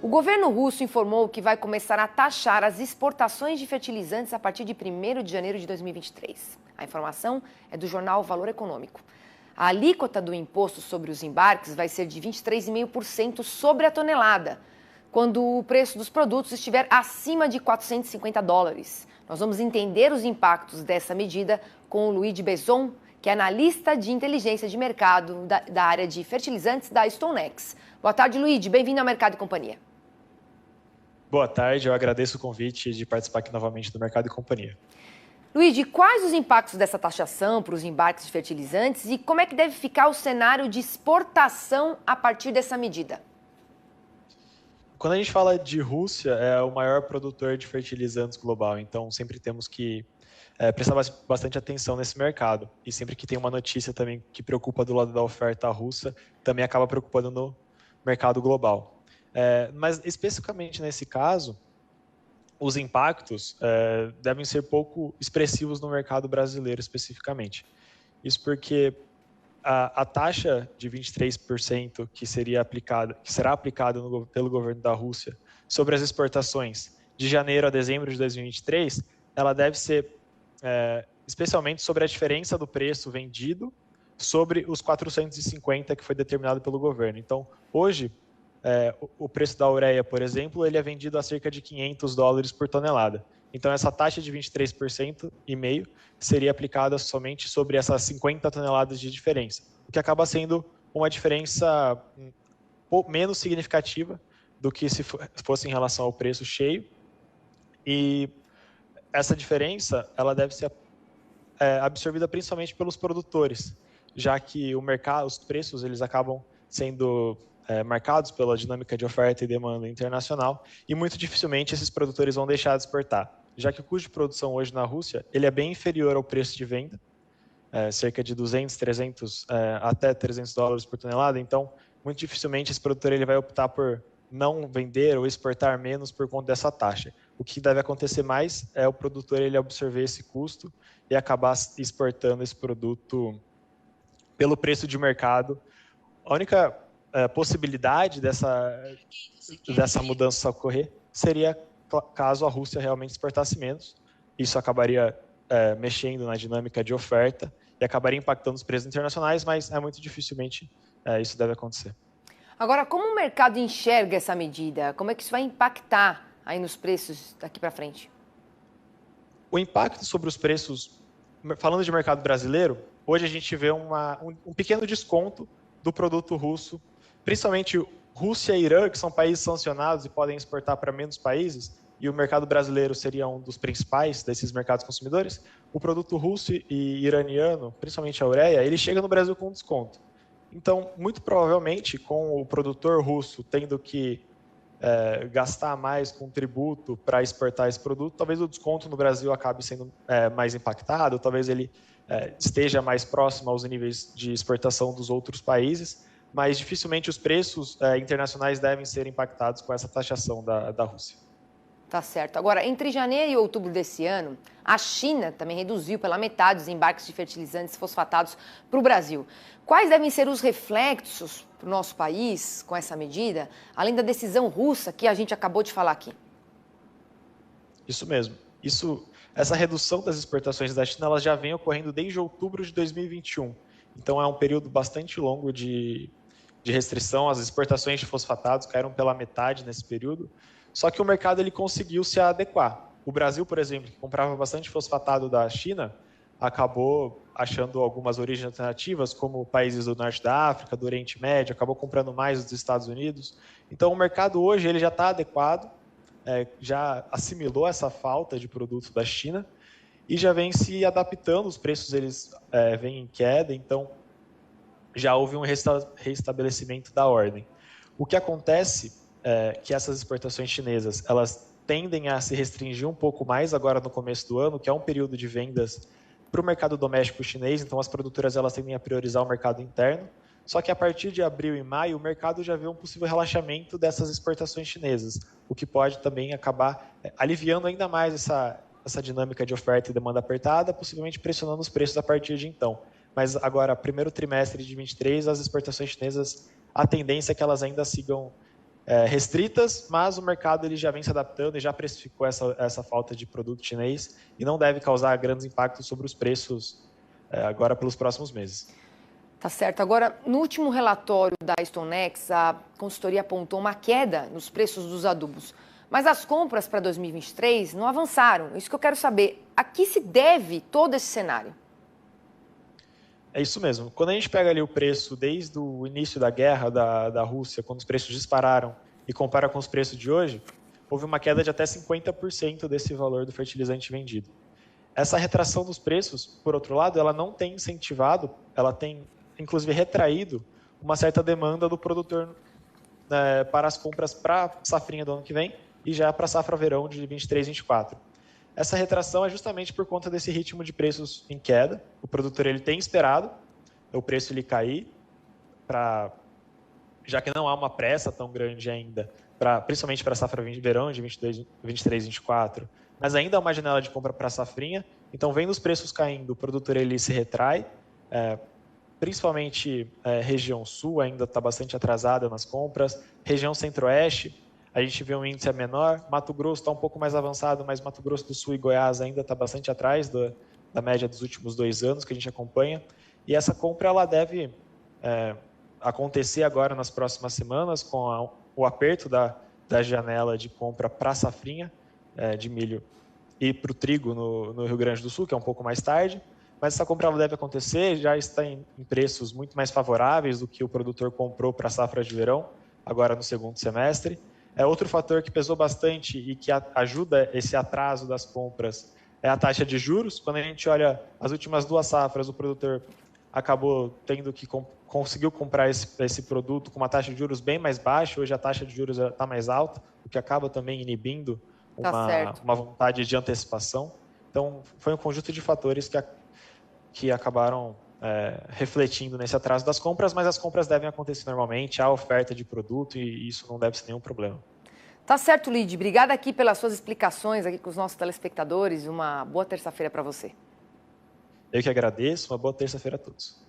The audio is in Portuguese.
O governo russo informou que vai começar a taxar as exportações de fertilizantes a partir de 1º de janeiro de 2023. A informação é do jornal Valor Econômico. A alíquota do imposto sobre os embarques vai ser de 23,5% sobre a tonelada, quando o preço dos produtos estiver acima de $450. Nós vamos entender os impactos dessa medida com o Luigi Besson, que é analista de inteligência de mercado da área de fertilizantes da StoneX. Boa tarde, Luigi. Bem-vindo ao Mercado e Companhia. Boa tarde, eu agradeço o convite de participar aqui novamente do Mercado e Companhia. Luigi, quais os impactos dessa taxação para os embarques de fertilizantes e como é que deve ficar o cenário de exportação a partir dessa medida? Quando a gente fala de Rússia, é o maior produtor de fertilizantes global, então sempre temos que prestar bastante atenção nesse mercado. E sempre que tem uma notícia também que preocupa do lado da oferta russa, também acaba preocupando no mercado global. Mas especificamente nesse caso, os impactos devem ser pouco expressivos no mercado brasileiro especificamente. Isso porque a taxa de 23% que será aplicada pelo governo da Rússia sobre as exportações de janeiro a dezembro de 2023, ela deve ser especialmente sobre a diferença do preço vendido sobre os 450 que foi determinado pelo governo. Então, hoje, o preço da ureia, por exemplo, ele é vendido a cerca de $500 por tonelada. Então, essa taxa de 23% e meio seria aplicada somente sobre essas 50 toneladas de diferença, o que acaba sendo uma diferença menos significativa do que se fosse em relação ao preço cheio. E essa diferença ela deve ser absorvida principalmente pelos produtores, já que os preços eles acabam sendo marcados pela dinâmica de oferta e demanda internacional, e muito dificilmente esses produtores vão deixar de exportar, já que o custo de produção hoje na Rússia ele é bem inferior ao preço de venda, cerca de 200, 300 até $300 por tonelada. Então, muito dificilmente esse produtor ele vai optar por não vender ou exportar menos por conta dessa taxa. O que deve acontecer mais é o produtor ele absorver esse custo e acabar exportando esse produto pelo preço de mercado. A única possibilidade dessa mudança ocorrer seria caso a Rússia realmente exportasse menos. Isso acabaria mexendo na dinâmica de oferta e acabaria impactando os preços internacionais, mas muito dificilmente isso deve acontecer. Agora, como o mercado enxerga essa medida? Como é que isso vai impactar aí nos preços daqui para frente? O impacto sobre os preços, falando de mercado brasileiro, hoje a gente vê um pequeno desconto do produto russo, principalmente Rússia e Irã, que são países sancionados e podem exportar para menos países, e o mercado brasileiro seria um dos principais desses mercados consumidores. O produto russo e iraniano, principalmente a ureia, ele chega no Brasil com desconto. Então, muito provavelmente, com o produtor russo tendo que gastar mais com tributo para exportar esse produto, talvez o desconto no Brasil acabe sendo mais impactado, talvez ele esteja mais próximo aos níveis de exportação dos outros países, mas dificilmente os preços internacionais devem ser impactados com essa taxação da Rússia. Tá certo. Agora, entre janeiro e outubro desse ano, a China também reduziu pela metade os embarques de fertilizantes fosfatados para o Brasil. Quais devem ser os reflexos para o nosso país com essa medida, além da decisão russa que a gente acabou de falar aqui? Isso mesmo. Essa redução das exportações da China ela já vem ocorrendo desde outubro de 2021. Então, é um período bastante longo de restrição. As exportações de fosfatados caíram pela metade nesse período. Só que o mercado ele conseguiu se adequar. O Brasil, por exemplo, que comprava bastante fosfatado da China, acabou achando algumas origens alternativas, como países do norte da África, do Oriente Médio, acabou comprando mais dos Estados Unidos. Então, o mercado hoje ele já está adequado, já assimilou essa falta de produto da China e já vem se adaptando, os preços eles vêm em queda, então já houve um restabelecimento da ordem. O que acontece que essas exportações chinesas elas tendem a se restringir um pouco mais agora no começo do ano, que é um período de vendas para o mercado doméstico chinês, então as produtoras elas tendem a priorizar o mercado interno, só que a partir de abril e maio o mercado já vê um possível relaxamento dessas exportações chinesas, o que pode também acabar aliviando ainda mais essa dinâmica de oferta e demanda apertada, possivelmente pressionando os preços a partir de então. Mas agora, primeiro trimestre de 23, as exportações chinesas, a tendência é que elas ainda sigam restritas, mas o mercado ele já vem se adaptando e já precificou essa falta de produto chinês e não deve causar grandes impactos sobre os preços agora pelos próximos meses. Tá certo. Agora, no último relatório da StoneX, a consultoria apontou uma queda nos preços dos adubos. Mas as compras para 2023 não avançaram. Isso que eu quero saber. A que se deve todo esse cenário? É isso mesmo. Quando a gente pega ali o preço desde o início da guerra da Rússia, quando os preços dispararam, e compara com os preços de hoje, houve uma queda de até 50% desse valor do fertilizante vendido. Essa retração dos preços, por outro lado, ela não tem incentivado, ela tem inclusive retraído uma certa demanda do produtor para as compras para a safrinha do ano que vem e já para a safra-verão de 23, 24. Essa retração é justamente por conta desse ritmo de preços em queda. O produtor ele tem esperado o preço ele cair, já que não há uma pressa tão grande ainda, principalmente para a safra-verão de 22, 23, 24, mas ainda há uma janela de compra para a safrinha. Então, vendo os preços caindo, o produtor ele se retrai, principalmente região sul ainda está bastante atrasada nas compras, região centro-oeste a gente vê um índice menor, Mato Grosso está um pouco mais avançado, mas Mato Grosso do Sul e Goiás ainda está bastante atrás da média dos últimos 2 anos que a gente acompanha, e essa compra ela deve acontecer agora nas próximas semanas com o aperto da janela de compra para a safrinha de milho e para o trigo no Rio Grande do Sul, que é um pouco mais tarde. Mas essa compra ela deve acontecer, já está em preços muito mais favoráveis do que o produtor comprou para a safra de verão, agora no segundo semestre. Outro fator que pesou bastante e que ajuda esse atraso das compras é a taxa de juros. Quando a gente olha as últimas 2 safras, o produtor acabou tendo que conseguiu comprar esse produto com uma taxa de juros bem mais baixa. Hoje a taxa de juros está mais alta, o que acaba também inibindo uma vontade de antecipação. Então, foi um conjunto de fatores que acabaram refletindo nesse atraso das compras, mas as compras devem acontecer normalmente, há oferta de produto e isso não deve ser nenhum problema. Tá certo, Lid. Obrigada aqui pelas suas explicações aqui com os nossos telespectadores. Uma boa terça-feira para você. Eu que agradeço. Uma boa terça-feira a todos.